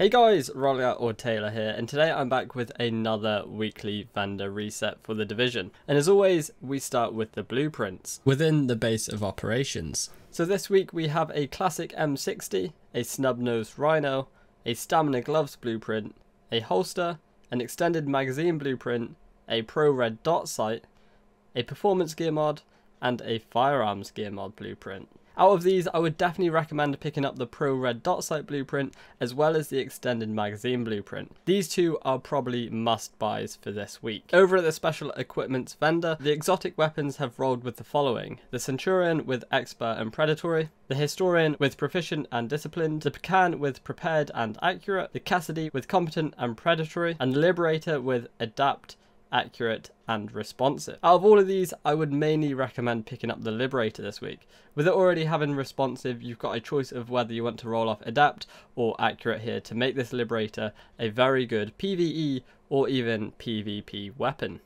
Hey guys, Rollier or Taylor here, and today I'm back with another weekly vendor reset for the division. And as always, we start with the blueprints within the base of operations. So this week we have a classic M60, a snub-nosed rhino, a stamina gloves blueprint, a holster, an extended magazine blueprint, a pro red dot sight, a performance gear mod, and a firearms gear mod blueprint. Out of these, I would definitely recommend picking up the Pro Red Dot Sight blueprint as well as the Extended Magazine blueprint. These two are probably must-buys for this week. Over at the Special Equipments vendor, the exotic weapons have rolled with the following: the Centurion with Expert and Predatory, the Historian with Proficient and Disciplined, the Pecan with Prepared and Accurate, the Cassidy with Competent and Predatory, and the Liberator with Adapt, Accurate and Responsive. Out of all of these, I would mainly recommend picking up the Liberator this week. With it already having Responsive, you've got a choice of whether you want to roll off Adapt or Accurate here to make this Liberator a very good PvE or even PvP weapon.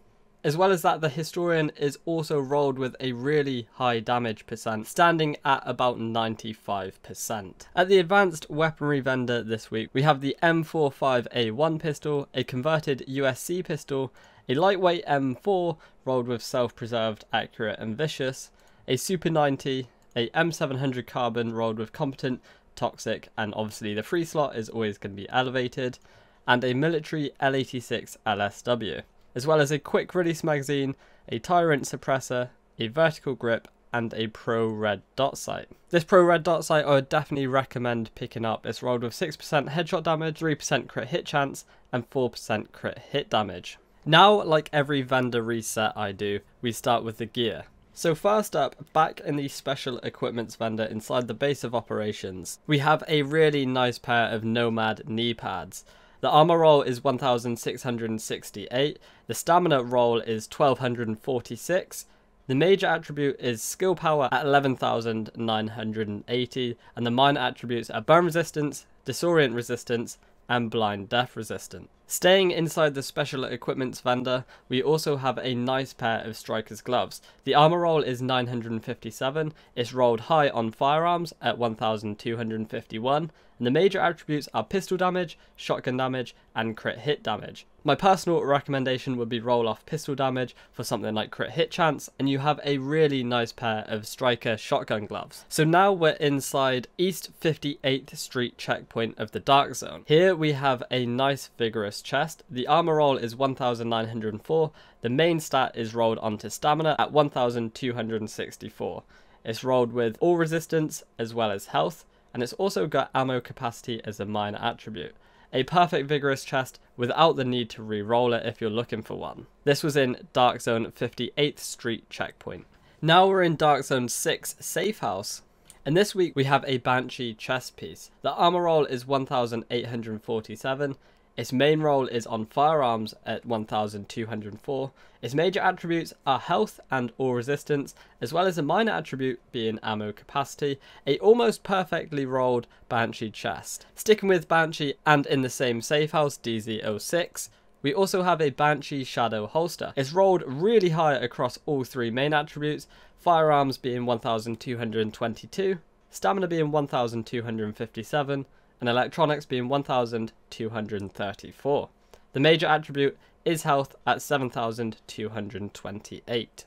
As well as that, the Historian is also rolled with a really high damage percent, standing at about 95%. At the Advanced Weaponry vendor this week, we have the M45A1 pistol, a converted USC pistol, a lightweight M4 rolled with self-preserved, accurate and vicious, a Super 90, a M700 carbon rolled with competent, toxic, and obviously the free slot is always going to be elevated, and a military L86 LSW, as well as a quick release magazine, a tyrant suppressor, a vertical grip, and a Pro Red Dot Sight. This Pro Red Dot Sight I would definitely recommend picking up. It's rolled with 6% headshot damage, 3% crit hit chance, and 4% crit hit damage. Now, like every vendor reset I do, we start with the gear. So first up, back in the Special Equipments vendor inside the base of operations, we have a really nice pair of Nomad knee pads. The armor roll is 1668, the stamina roll is 1246, the major attribute is skill power at 11980, and the minor attributes are burn resistance, disorient resistance, and blind death resistant. Staying inside the Special Equipments vendor, we also have a nice pair of Striker's gloves. The armor roll is 957, it's rolled high on firearms at 1251, and the major attributes are pistol damage, shotgun damage, and crit hit damage. My personal recommendation would be roll off pistol damage for something like crit hit chance, and you have a really nice pair of Striker shotgun gloves. So now we're inside East 58th Street checkpoint of the Dark Zone. Here we have a nice vigorous chest. The armor roll is 1904, the main stat is rolled onto stamina at 1264. It's rolled with all resistance as well as health, and it's also got ammo capacity as a minor attribute. A perfect vigorous chest without the need to re-roll it if you're looking for one. This was in Dark Zone 58th Street checkpoint. Now we're in Dark Zone 6 Safe House. And this week we have a Banshee chest piece. The armor roll is 1847. Its main roll is on firearms at 1204. Its major attributes are health and all resistance, as well as a minor attribute being ammo capacity, a almost perfectly rolled Banshee chest. Sticking with Banshee and in the same safe house, DZ06, we also have a Banshee Shadow holster. It's rolled really high across all three main attributes, firearms being 1222, stamina being 1257, and electronics being 1234. The major attribute is health at 7228.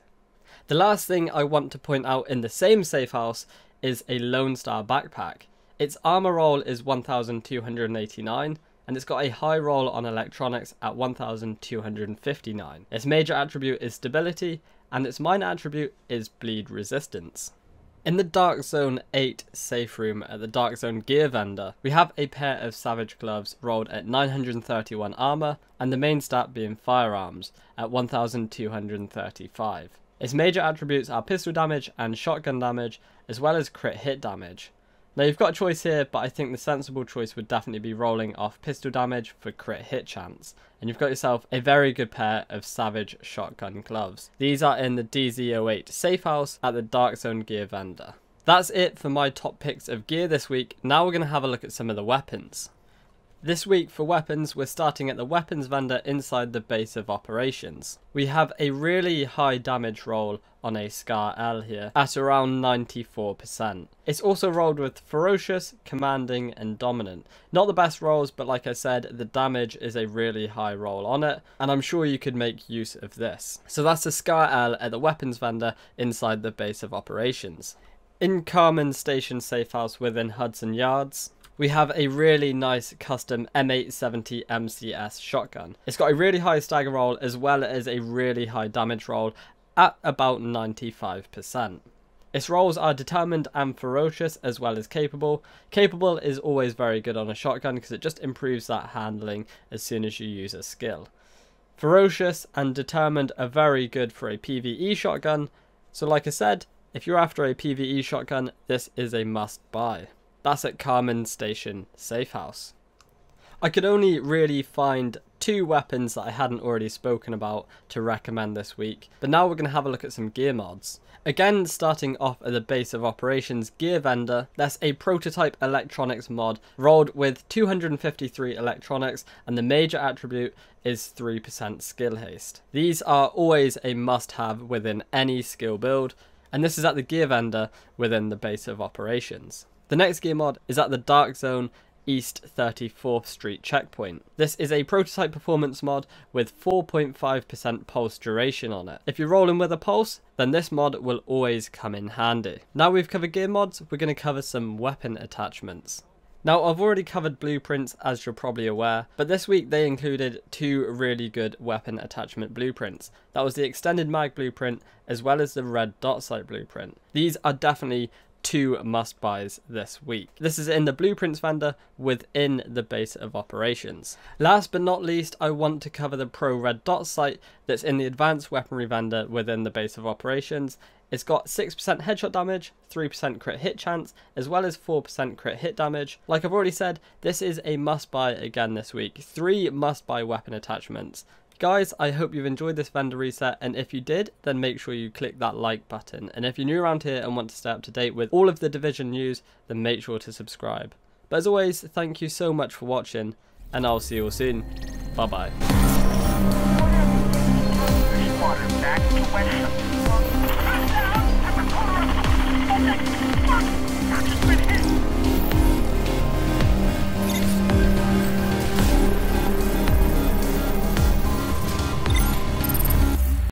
The last thing I want to point out in the same safe house is a Lone Star backpack. Its armor roll is 1289, and it's got a high roll on electronics at 1259. Its major attribute is stability, and its minor attribute is bleed resistance. In the Dark Zone 8 safe room at the Dark Zone gear vendor, we have a pair of Savage gloves rolled at 931 armor, and the main stat being firearms at 1235. Its major attributes are pistol damage and shotgun damage, as well as crit hit damage. Now you've got a choice here, but I think the sensible choice would definitely be rolling off pistol damage for crit hit chance. And you've got yourself a very good pair of Savage shotgun gloves. These are in the DZ08 safe house at the Dark Zone gear vendor. That's it for my top picks of gear this week. Now we're going to have a look at some of the weapons. This week for weapons, we're starting at the weapons vendor inside the base of operations. We have a really high damage roll on a Scar L here at around 94%. It's also rolled with Ferocious, Commanding and Dominant. Not the best rolls, but like I said, the damage is a really high roll on it, and I'm sure you could make use of this. So that's a Scar L at the weapons vendor inside the base of operations. In Carmen Station Safe House within Hudson Yards, we have a really nice custom M870 MCS shotgun. It's got a really high stagger roll as well as a really high damage roll at about 95%. Its rolls are determined and ferocious as well as capable. Capable is always very good on a shotgun because it just improves that handling as soon as you use a skill. Ferocious and determined are very good for a PvE shotgun. So like I said, if you're after a PvE shotgun, this is a must buy. That's at Carmen Station Safe House. I could only really find 2 weapons that I hadn't already spoken about to recommend this week, but now we're going to have a look at some gear mods. Again, starting off at the base of operations gear vendor, that's a prototype electronics mod rolled with 253 electronics, and the major attribute is 3% skill haste. These are always a must-have within any skill build, and this is at the gear vendor within the base of operations. The next gear mod is at the Dark Zone East 34th Street checkpoint. This is a prototype performance mod with 4.5% pulse duration on it. If you're rolling with a pulse, then this mod will always come in handy. Now we've covered gear mods, we're going to cover some weapon attachments. Now I've already covered blueprints as you're probably aware, but this week they included 2 really good weapon attachment blueprints. That was the extended mag blueprint as well as the red dot sight blueprint. These are definitely 2 must buys this week. This is in the blueprints vendor within the base of operations. Last but not least, I want to cover the pro red dot sight that's in the advanced weaponry vendor within the base of operations. It's got 6% headshot damage, 3% crit hit chance, as well as 4% crit hit damage. Like I've already said, this is a must buy again this week. 3 must buy weapon attachments. Guys, I hope you've enjoyed this vendor reset, and if you did, then make sure you click that like button. And if you're new around here and want to stay up to date with all of the Division news, then make sure to subscribe. But as always, thank you so much for watching, and I'll see you all soon. Bye bye.